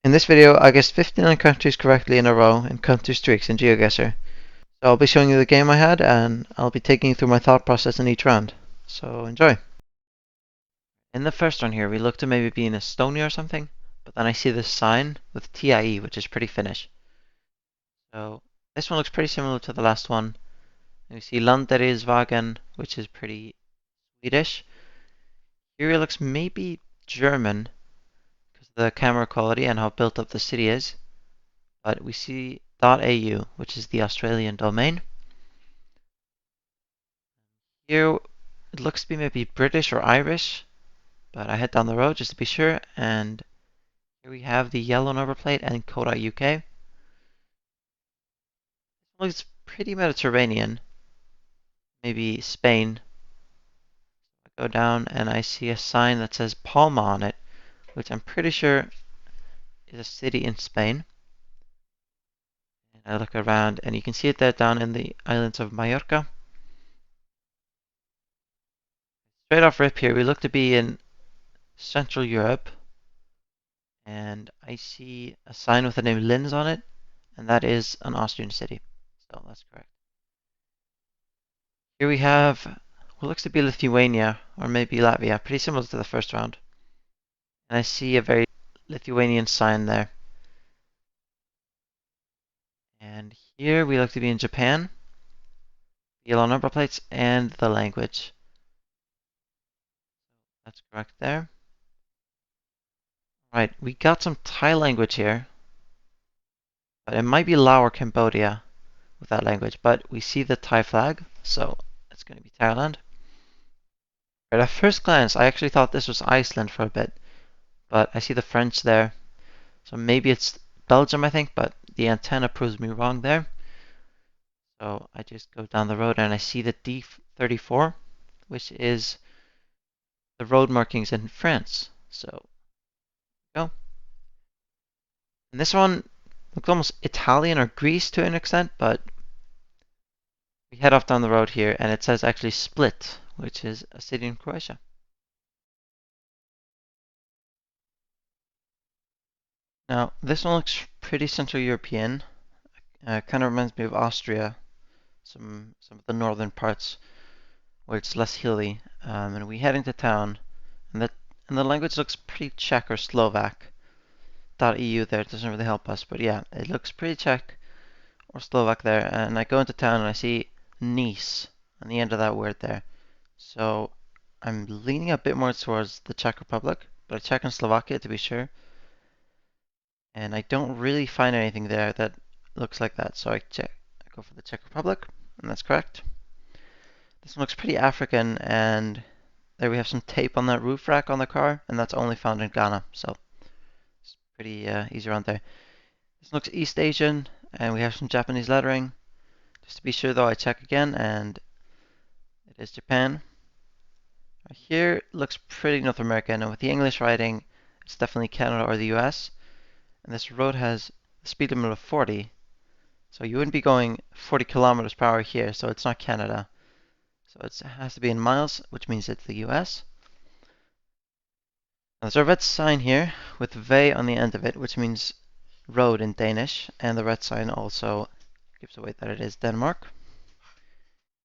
In this video, I guessed 59 countries correctly in a row in country streaks in GeoGuessr. So I'll be showing you the game I had, and I'll be taking you through my thought process in each round. So enjoy. In the first one here, we look to maybe be in Estonia or something, but then I see this sign with TIE, which is pretty Finnish. So this one looks pretty similar to the last one. And we see Landeriswagen, which is pretty Swedish. Here it looks maybe German, because of the camera quality and how built up the city is. But we see .au, which is the Australian domain. Here it looks to be maybe British or Irish, but I head down the road just to be sure, and here we have the yellow number plate and .uk. It looks pretty Mediterranean, maybe Spain. I go down and I see a sign that says Palma on it, which I'm pretty sure is a city in Spain. And I look around and you can see it there down in the islands of Mallorca. Straight off rip here, we look to be in Central Europe. And I see a sign with the name Linz on it, and that is an Austrian city. So that's correct. Here we have what looks to be Lithuania, or maybe Latvia, pretty similar to the first round. And I see a very Lithuanian sign there. And here we look to be in Japan, yellow number plates, and the language. That's correct there. Right, we got some Thai language here, but it might be Laos or Cambodia with that language, but we see the Thai flag, so it's going to be Thailand. Right, at first glance, I actually thought this was Iceland for a bit, but I see the French there, so maybe it's Belgium, I think, but the antenna proves me wrong there. So I just go down the road and I see the D34, which is the road markings in France. So, go. And this one looks almost Italian or Greece to an extent, but we head off down the road here and it says actually Split, which is a city in Croatia. Now, this one looks pretty Central European. Kind of reminds me of Austria, some of the northern parts where it's less hilly. And we head into town, and the language looks pretty Czech or Slovak. .eu there doesn't really help us, but yeah, it looks pretty Czech or Slovak there. And I go into town and I see Nice on the end of that word there. So I'm leaning a bit more towards the Czech Republic, but I check in Slovakia to be sure. And I don't really find anything there that looks like that. So I go for the Czech Republic, and that's correct. This one looks pretty African, and there we have some tape on that roof rack on the car, and that's only found in Ghana. So it's pretty easy around there. This looks East Asian, and we have some Japanese lettering. Just to be sure though, I check again, and it is Japan. Right here looks pretty North American, and with the English writing, it's definitely Canada or the US. And this road has a speed limit of 40. So you wouldn't be going 40 kilometers per hour here, so it's not Canada. So it has to be in miles, which means it's the US. Now there's a red sign here with V on the end of it, which means road in Danish. And the red sign also gives away that it is Denmark.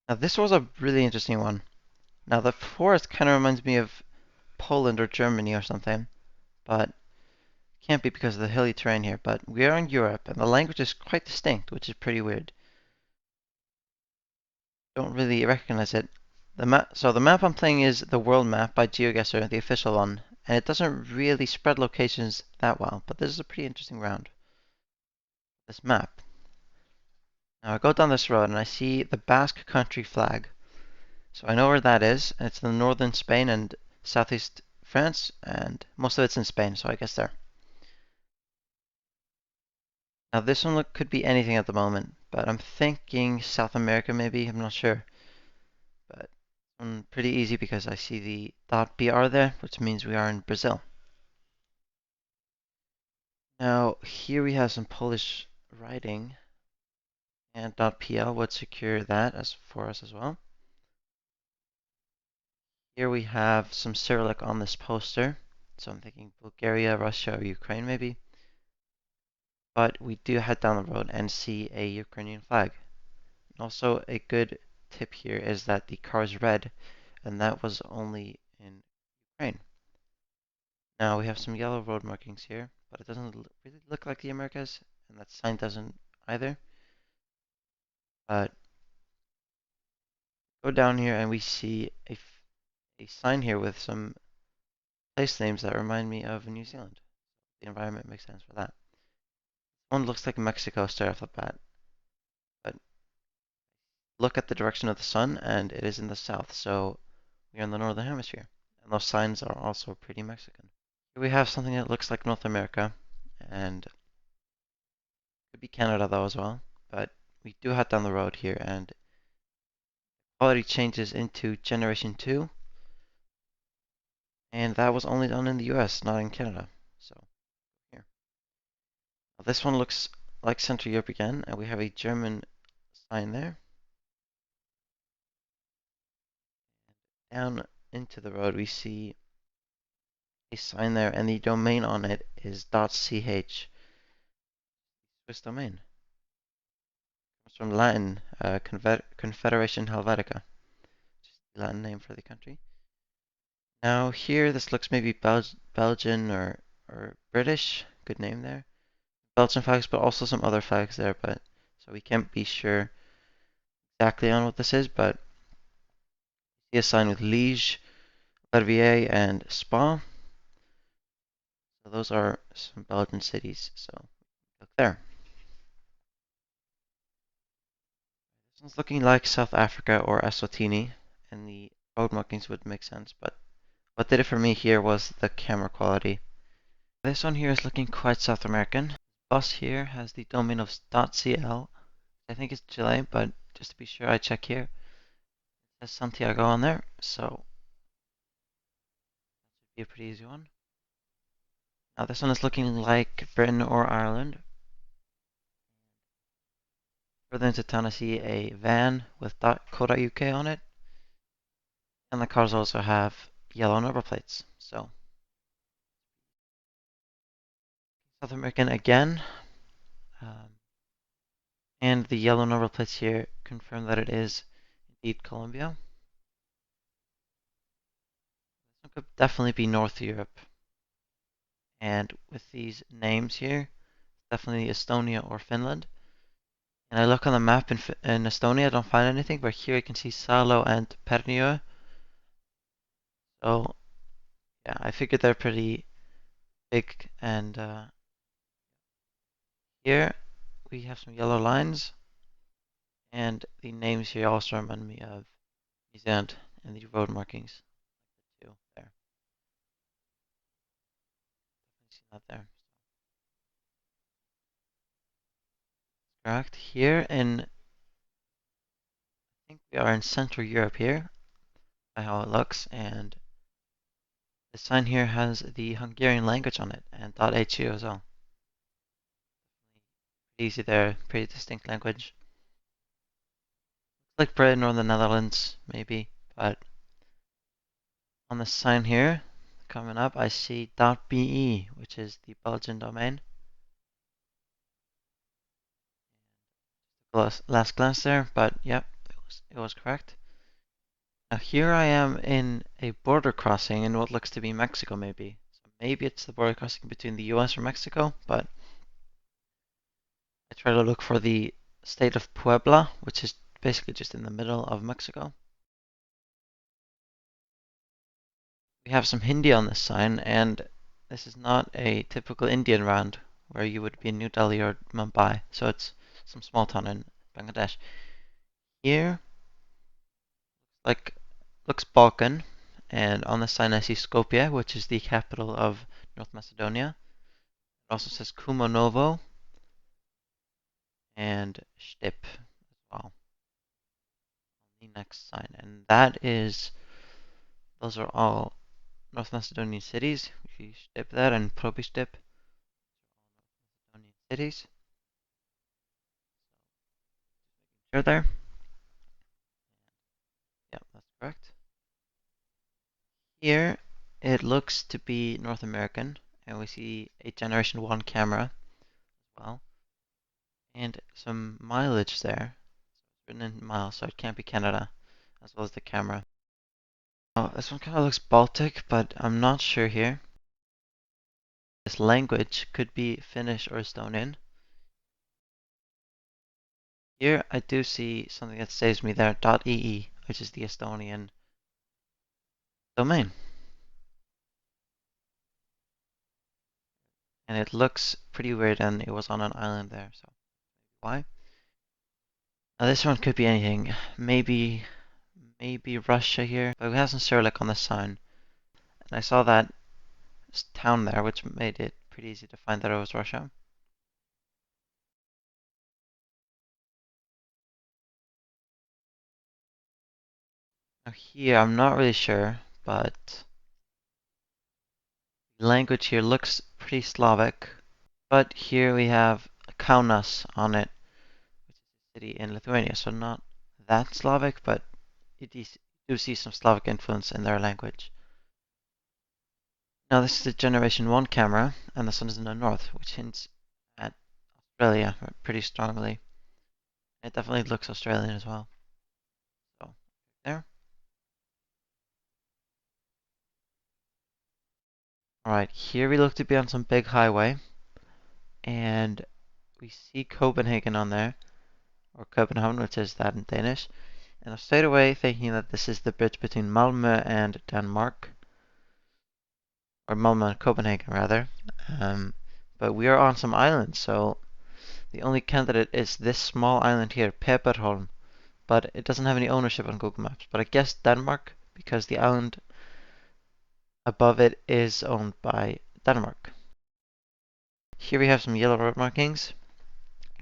Now this was a really interesting one. Now the forest kind of reminds me of Poland or Germany or something, but can't be because of the hilly terrain here, but we are in Europe, and the language is quite distinct, which is pretty weird. Don't really recognize it. So the map I'm playing is the world map by GeoGuessr, the official one, and it doesn't really spread locations that well, but this is a pretty interesting round. This map. Now I go down this road and I see the Basque country flag. So I know where that is, and it's in northern Spain and southeast France, and most of it's in Spain, so I guess there. Now this one could be anything at the moment, but I'm thinking South America maybe, I'm not sure. But pretty easy because I see the .br there, which means we are in Brazil. Now here we have some Polish writing, and .pl would secure that as for us as well. Here we have some Cyrillic on this poster, so I'm thinking Bulgaria, Russia, or Ukraine maybe. but we do head down the road and see a Ukrainian flag. Also, a good tip here is that the car is red, and that was only in Ukraine. Now we have some yellow road markings here, but it doesn't really look like the Americas, and that sign doesn't either. But go down here and we see a sign here with some place names that remind me of New Zealand. The environment makes sense for that. One looks like Mexico straight off the bat, but look at the direction of the sun and it is in the south, so we're in the northern hemisphere. And those signs are also pretty Mexican. Here we have something that looks like North America, and could be Canada though as well, but we do head down the road here and quality changes into generation 2, and that was only done in the US, not in Canada. So here. Now, this one looks like Central Europe again, and we have a German sign there. Down into the road we see a sign there, and the domain on it is .ch, Swiss domain. It comes from Latin, Confederation Helvetica, just the Latin name for the country. Now here, this looks maybe Belgian or British. Good name there. Belgian flags, but also some other flags there. But so we can't be sure exactly on what this is. But see a sign with Liège, Verviers, and Spa. So those are some Belgian cities. So look there. This one's looking like South Africa or Eswatini, and the road markings would make sense. But what did it for me here was the camera quality. This one here is looking quite South American. Bus here has the domain of .cl. I think it's Chile, but just to be sure, I check here. It says Santiago on there, so that should be a pretty easy one. Now this one is looking like Britain or Ireland. Further into town, I see a van with .co.uk on it, and the cars also have yellow number plates. So South American again. And the yellow number plates here confirm that it is indeed Colombia. This one could definitely be North Europe. And with these names here, definitely Estonia or Finland. And I look on the map in Estonia, I don't find anything, but here I can see Salo and Pärnu. So yeah, I figured they're pretty big. And here we have some yellow lines, and the names here also remind me of New Zealand and the road markings too. There, see that there. Correct. Here in, I think we are in Central Europe here, by how it looks, and the sign here has the Hungarian language on it and .hu as well. Easy there, pretty distinct language. Looks like Britain or the Netherlands, maybe, but on the sign here, coming up, I see .be, which is the Belgian domain. Last glance there, but yep, it was correct. Now here I am in a border crossing in what looks to be Mexico, maybe. So maybe it's the border crossing between the US or Mexico, but I try to look for the state of Puebla, which is basically just in the middle of Mexico. We have some Hindi on this sign, and this is not a typical Indian round where you would be in New Delhi or Mumbai, so it's some small town in Bangladesh. Here, like, looks Balkan, and on the sign I see Skopje, which is the capital of North Macedonia. It also says Kumanovo and Stip as well on the next sign, and those are all North Macedonian cities. We see Stip there and Probistip, Macedonian cities. Sure there. Yeah, that's correct. Here, it looks to be North American, and we see a Generation 1 camera as well. and some mileage there. It's written in miles, so it can't be Canada, as well as the camera. Oh, this one kind of looks Baltic, but I'm not sure here. This language could be Finnish or Estonian. Here I do see something that saves me there, .ee, which is the Estonian domain. And it looks pretty weird, and it was on an island there, so why? Now this one could be anything. Maybe Russia here, but we have some Cyrillic on the sign. And I saw that town there, which made it pretty easy to find that it was Russia. Now here, I'm not really sure, but the language here looks pretty Slavic. But here we have Kaunas on it, which is a city in Lithuania, so not that Slavic, but you do see some Slavic influence in their language. Now this is the Generation 1 camera, and the sun is in the north, which hints at Australia pretty strongly. It definitely looks Australian as well. So, there. Alright, here we look to be on some big highway, and we see Copenhagen on there, or Copenhagen, which is that in Danish. And I'm straight away thinking that this is the bridge between Malmö and Denmark, or Malmö and Copenhagen rather. But we are on some islands, so the only candidate is this small island here, Peberholm, but it doesn't have any ownership on Google Maps. But I guess Denmark, because the island above it is owned by Denmark. Here we have some yellow road markings.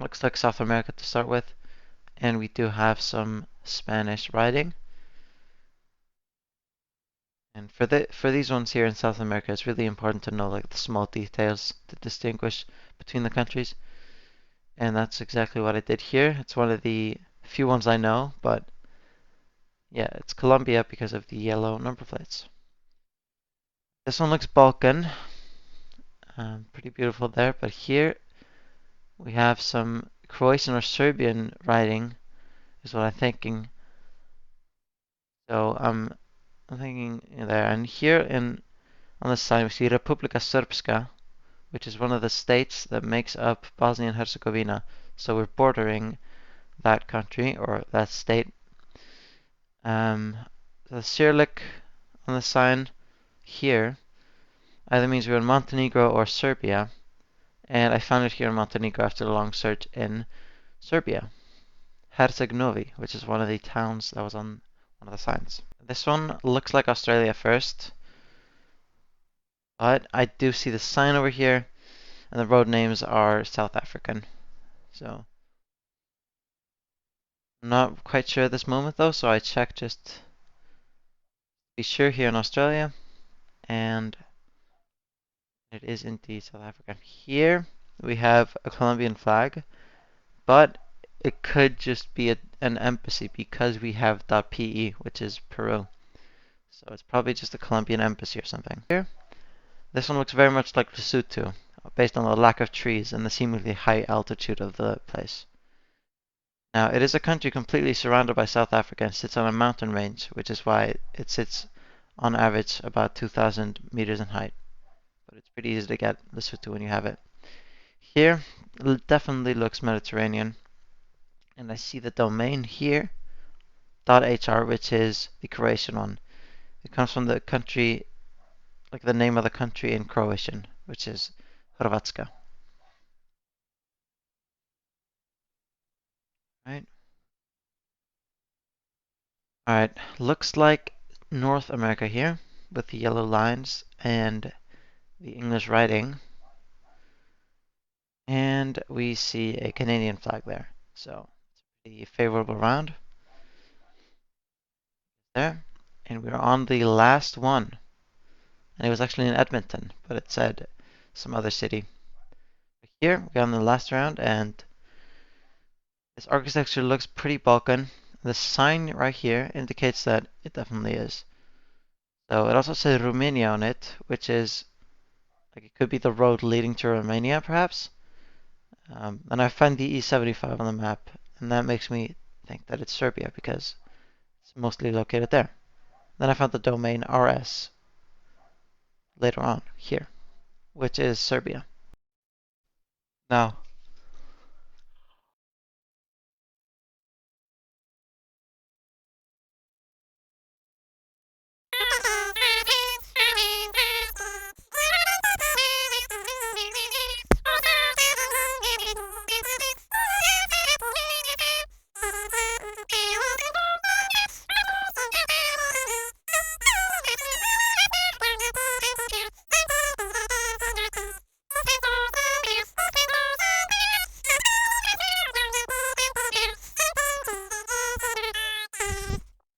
Looks like South America to start with. And we do have some Spanish writing. And for these ones here in South America, it's really important to know like the small details to distinguish between the countries. And that's exactly what I did here. It's one of the few ones I know, but yeah, it's Colombia because of the yellow number plates. This one looks Balkan. Pretty beautiful there, but here we have some Croatian or Serbian writing, is what I'm thinking. So I'm thinking there, and here on the side we see Republika Srpska, which is one of the states that makes up Bosnia and Herzegovina. So we're bordering that country or that state. The Cyrillic on the sign here either means we're in Montenegro or Serbia, and I found it here in Montenegro after a long search in Serbia. Herceg-Novi, which is one of the towns that was on one of the signs. This one looks like Australia first, but I do see the sign over here, and the road names are South African. So I'm not quite sure at this moment though, so I checked just to be sure here in Australia, and it is indeed South Africa. Here we have a Colombian flag, but it could just be an embassy because we have .pe, which is Peru. So it's probably just a Colombian embassy or something. Here, this one looks very much like Lesotho, based on the lack of trees and the seemingly high altitude of the place. Now, it is a country completely surrounded by South Africa and sits on a mountain range, which is why it sits on average about 2,000 meters in height. But it's pretty easy to get Lesotho when you have it. Here, it definitely looks Mediterranean. And I see the domain here, .hr, which is the Croatian one. It comes from the country, like the name of the country in Croatian, which is Hrvatska. Right? Alright, looks like North America here, with the yellow lines and the English writing. And we see a Canadian flag there. So, it's a favorable round. There. And we're on the last one. And it was actually in Edmonton, but it said some other city. Here, we're on the last round, and this architecture looks pretty Balkan. The sign right here indicates that it definitely is. So it also says Romania on it, which is like it could be the road leading to Romania, perhaps. Then I find the E75 on the map, and that makes me think that it's Serbia because it's mostly located there. Then I found the domain RS later on here, which is Serbia. Now,